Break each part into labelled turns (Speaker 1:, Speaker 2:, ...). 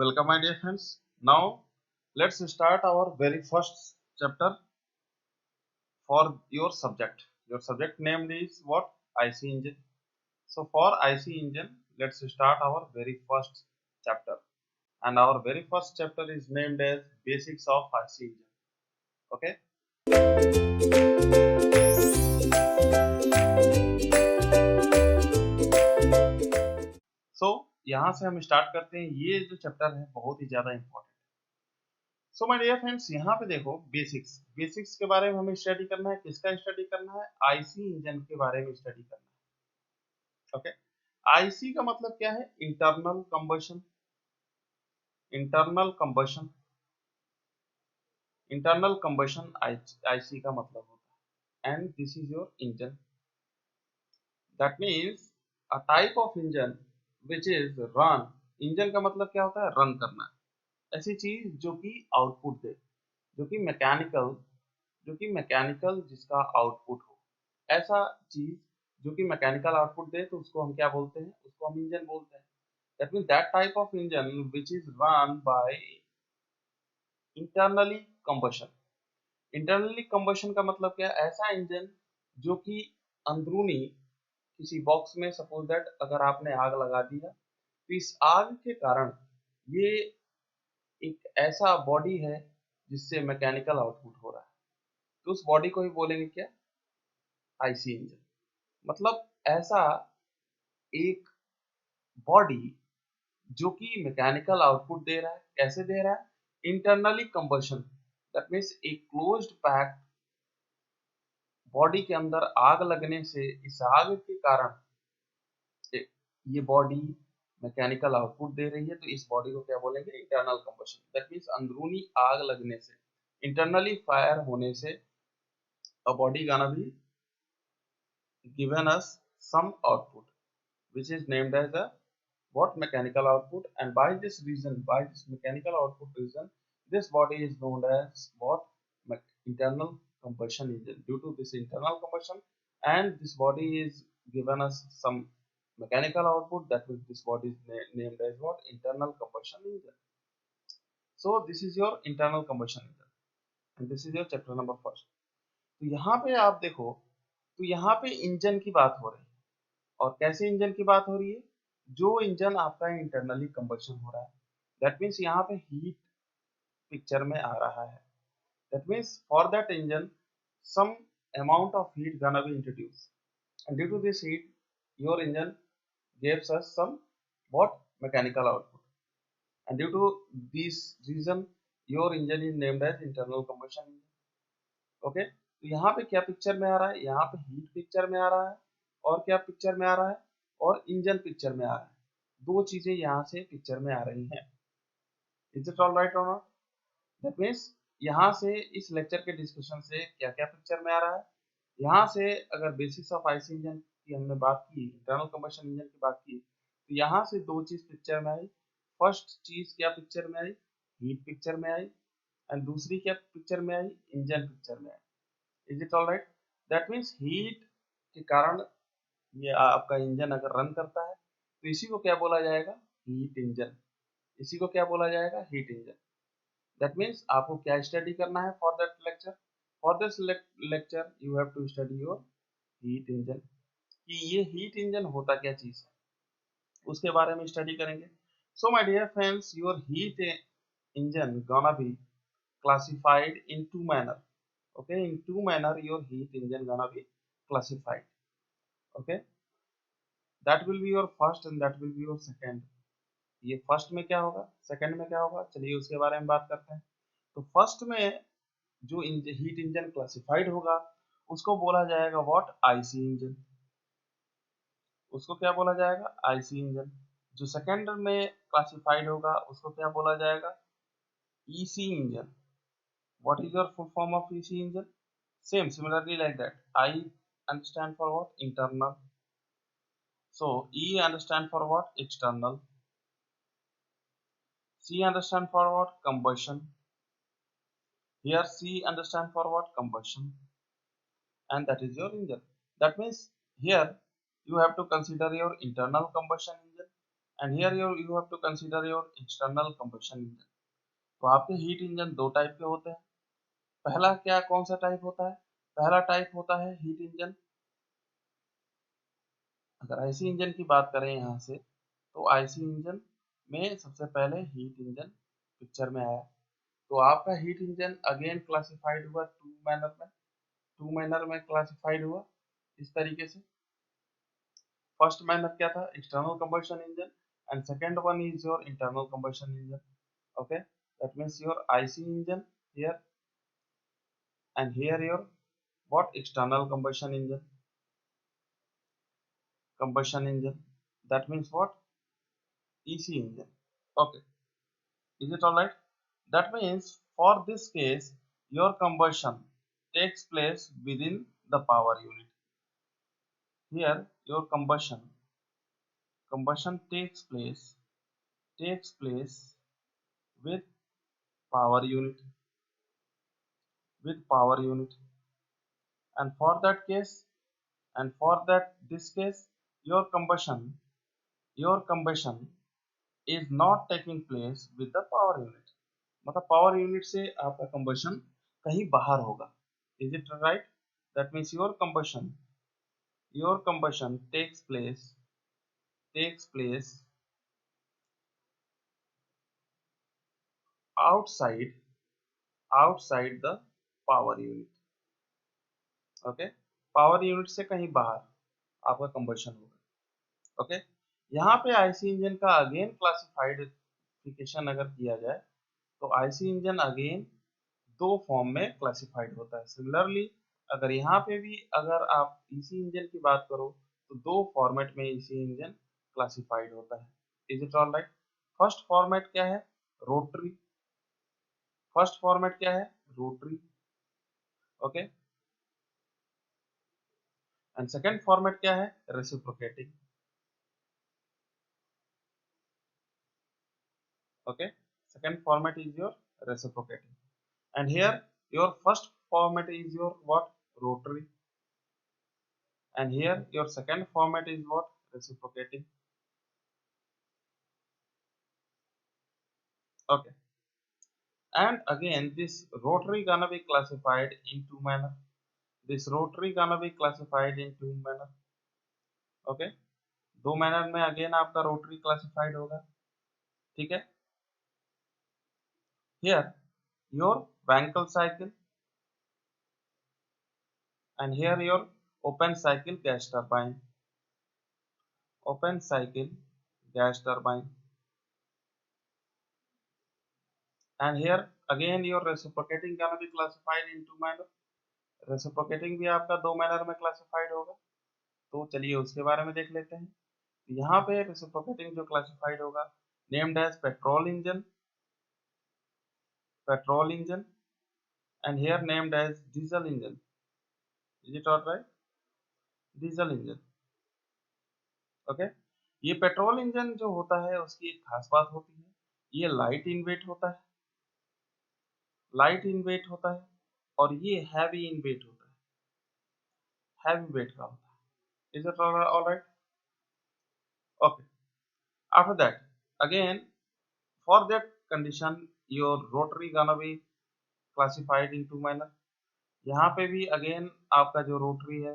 Speaker 1: Welcome, my dear friends. Now, let's start our very first chapter for your subject. Your subject name is what? IC engine. So, for IC engine, let's start our very first chapter. And our very first chapter is named as Basics of IC engine. Okay. So, यहाँ से हम start करते हैं। ये जो chapter है बहुत ही ज़्यादा important. So my dear friends, यहाँ पे देखो बेसिक्स के बारे में हमें स्टडी करना है। किसका स्टडी करना है? आईसी इंजन के बारे में स्टडी करना है। ओके, आईसी का मतलब क्या है? Internal combustion. Internal combustion internal combustion IC का मतलब होता है। And this is your engine. That means a type of engine which is run. Engine का मतलब क्या होता है? रन करना। ऐसी चीज जो कि आउटपुट दे, जो कि मैकेनिकल जिसका आउटपुट हो, ऐसा चीज जो कि मैकेनिकल आउटपुट दे, तो उसको हम क्या बोलते हैं? उसको हम इंजन बोलते हैं। That mean that type of engine which is run by internally combustion. Internally combustion का मतलब क्या है? ऐसा इंजन जो कि अंदरूनी किसी बॉक्स में, सपोज दैट अगर आपने आग लगा दी है, तो इस आग के कारण ये एक ऐसा बॉडी है जिससे मैकेनिकल आउटपुट हो रहा है, तो उस बॉडी को ही बोलेंगे क्या? IC engine. मतलब ऐसा एक बॉडी जो कि मैकेनिकल आउटपुट दे रहा है। कैसे दे रहा है? Internally combustion. दैट मीन्स एक क्लोज्ड पैक बॉडी के अंदर आग लगने से इस आग के कारण ये बॉडी मैकेनिकल आउटपुट दे रही है, तो इस बॉडी को क्या बोलेंगे? Internal combustion. दैट मीन्स अंदरूनी आग लगने से, इंटरनली फायर होने से अ बॉडी गाना भी given us some output which is named as a what? Mechanical output. And by this reason, by this mechanical output reason, this body is known as what? Internal combustion engine. Due to this internal combustion, and this body is given us some mechanical output, that means this body is named as what? Internal combustion engine. So this is your internal combustion engine, and this is your chapter number first. तो यहाँ पे आप देखो, तो यहाँ पे engine की बात हो रही है। और कैसे इंजन की बात हो रही है? जो इंजन आपका इंटरनली कंबशन हो रहा है, दैट मीन्स यहाँ पे हीट पिक्चर में आ रहा है। That means for that engine some amount of heat gonna be introduced, and due to this heat your engine gives us some what? Mechanical output, and due to this reason your engine is named as internal combustion engine. Okay, तो यहाँ पे क्या picture में आ रहा है? यहाँ पे heat picture में आ रहा है, और क्या पिक्चर में आ रहा है? और इंजन पिक्चर में आ रहा है। दो चीजें यहाँ से पिक्चर में आ रही हैं। इज इट ऑल राइट और नॉट? दैट मीन्स यहाँ से इस लेक्चर के डिस्कशन से क्या क्या पिक्चर में आ रहा है? यहाँ से अगर बेसिक्स ऑफ आईसी इंजन की हमने बात की, इंटरनल कंबशन इंजन की बात की, तो यहाँ से दो चीज पिक्चर में आई। फर्स्ट चीज क्या पिक्चर में आई? हीट पिक्चर में आई। एंड दूसरी क्या पिक्चर में आई? इंजन पिक्चर में आई। Is it all right? That means heat के कारण ये आपका इंजन अगर रन करता है, तो इसी को क्या बोला जाएगा? Heat engine. इसी को क्या बोला जाएगा? Heat engine. दैट मीन्स आपको क्या स्टडी करना है for that lecture? For this lecture you have to study your heat engine, कि ये हीट इंजन होता क्या चीज है, उसके बारे में स्टडी करेंगे। So my dear friends, your heat engine gonna be classified in two manner. Okay, in two manner your heat engine gonna be classified. Okay, that will be your first and that will be your second. ये first में क्या होगा, second में क्या होगा, चलिए उसके बारे में बात करते हैं। तो फर्स्ट में जो हीट इंजन क्लासिफाइड होगा उसको बोला जाएगा व्हाट? IC engine. उसको क्या बोला जाएगा? IC engine. जो सेकंड में क्लासिफाइड होगा उसको क्या बोला जाएगा? EC engine. What is your full form of EC engine? Same similarly like that, I understand for what? Internal. So E understand for what? External. C understand for what? Combustion. Here C understand for what? Combustion. And that is your engine. That means here you have to consider your internal combustion engine, and here you have to consider your external combustion engine. तो आपके heat engine दो type के होते हैं। पहला क्या कौन सा टाइप होता है? पहला टाइप होता है हीट इंजन। अगर आईसी इंजन की बात करें यहाँ से, तो आईसी इंजन में सबसे पहले हीट इंजन पिक्चर में आया। तो आपका हीट इंजन अगेन क्लासिफाइड हुआ टू मैनर में क्लासिफाइड हुआ इस तरीके से। फर्स्ट मैनर क्या था? External combustion engine, and second one is your internal combustion engine. Okay, that means your IC engine here, and here your what? External combustion engine, that means what? EC engine. Okay, is it all right? That means for this case your combustion takes place within the power unit. Here your combustion takes place with power unit, and for that case, and for that this case, your combustion is not taking place with the power unit. मतलब power unit से आपका combustion कहीं बाहर होगा। Is it right? That means your combustion takes place outside the power unit. Okay, power unit से कहीं बाहर आपका कंबशन होगा। ओके, यहाँ पे आईसी इंजन का अगेन क्लासिफिकेशन अगर किया जाए, तो आईसी इंजन अगेन दो फॉर्म में क्लासिफाइड होता है। सिमिलरली अगर यहाँ पे भी अगर आप ईसी इंजन की बात करो, तो दो फॉर्मेट में ईसी इंजन क्लासिफाइड होता है। Is it all right? First format क्या है? रोटरी। फर्स्ट फॉर्मेट क्या है? Rotary. Okay, and second format क्या है? Reciprocating. Okay, second format is your reciprocating, and here your first format is your what? Rotary, and here your second format is what? Reciprocating. Okay, and again this rotary gonna be classified in two manner. Okay, दो manner में again आपका rotary classified होगा। ठीक है, here your Wankel cycle, and here your open cycle gas turbine. And here again your reciprocating gonna be classified in two manner. Reciprocating भी आपका दो manner में क्लासिफाइड होगा। तो चलिए उसके बारे में देख लेते हैं। यहाँ पे रेसिप्रोकेटिंग जो क्लासिफाइड होगा, named as petrol engine and here named as diesel engine. Is it all right? Diesel engine. Okay, ये पेट्रोल इंजन जो होता है उसकी एक खास बात होती है, ये लाइट इन वेट होता है, और ये हैवी इन वेट होता है, हैवी वेट का होता है। Is it all right? Okay, after that again, for that condition your rotary gonna be classified in two manner. यहाँ पे भी अगेन आपका जो रोटरी है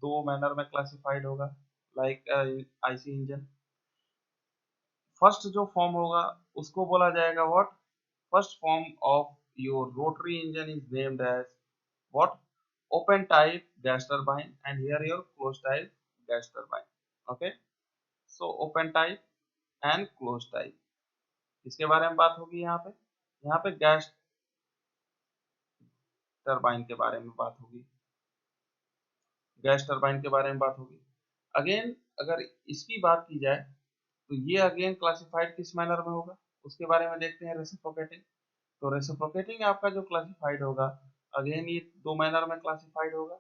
Speaker 1: दो मैनर में क्लासिफाइड होगा, लाइक आईसी इंजन। फर्स्ट जो फॉर्म होगा उसको बोला जाएगा what? First form of your rotary engine is named as what? Open type gas turbine, and here your close type gas turbine. Okay, so open type and close type, इसके बारे में बात होगी। यहाँ पे गैस टरबाइन के बारे में बात होगी, अगेन अगर इसकी बात की जाए, तो ये अगेन क्लासिफाइड किस मैनर में होगा उसके बारे में देखते हैं। रेसिप्रोकेटिंग, तो रेसिप्रोकेटिंग आपका जो क्लासिफाइड होगा, अगेन ये दो मैनर में क्लासिफाइड होगा।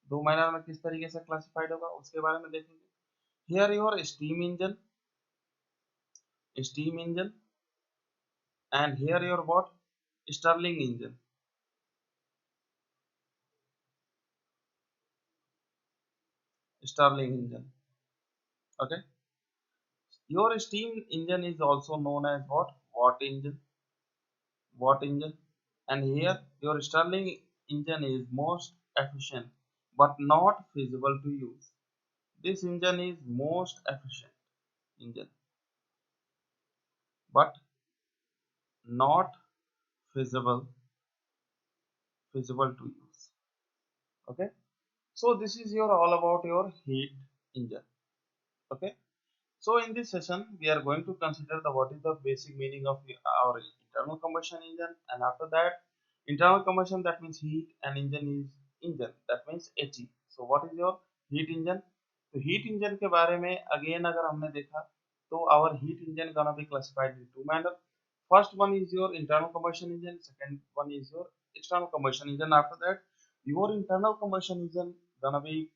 Speaker 1: दो मैनर में किस तरीके से क्लासिफाइड होगा उसके बारे में देखेंगे। Here your steam engine and here your what? Stirling engine. Okay, Your steam engine is also known as what? Watt engine. And here your Stirling engine is most efficient but not feasible to use. This engine is most efficient engine but not feasible feasible to use. Okay, so this is your all about your heat engine. Okay, so in this session we are going to consider the what is the basic meaning of our internal combustion engine, and after that internal combustion, that means heat, and engine is engine, that means HE. So what is your heat engine? तो heat engine के बारे में again अगर हमने देखा तो our heat engine gonna be classified in two manner. First one is your internal combustion engine, second one is your external combustion engine. After that your internal combustion engine gonna be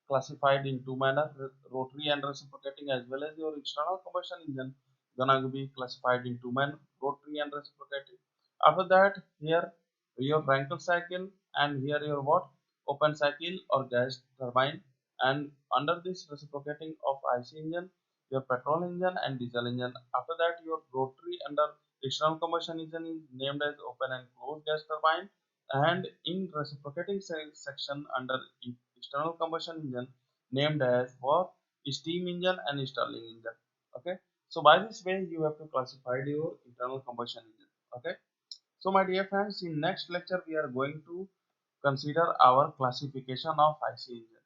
Speaker 1: classified in two manner, rotary and reciprocating, as well as your external combustion engine gonna be classified in two manner, rotary and reciprocating. After that here your Frankel cycle, and here your what, open cycle or gas turbine, and under this reciprocating of IC engine your petrol engine and diesel engine. After that your rotary under external combustion engine is named as open and closed gas turbine, and in reciprocating section under external combustion engine named as what, steam engine and Stirling engine. Okay, so by this way you have to classify your internal combustion engine. Okay, so my dear friends, in next lecture we are going to consider our classification of IC engine.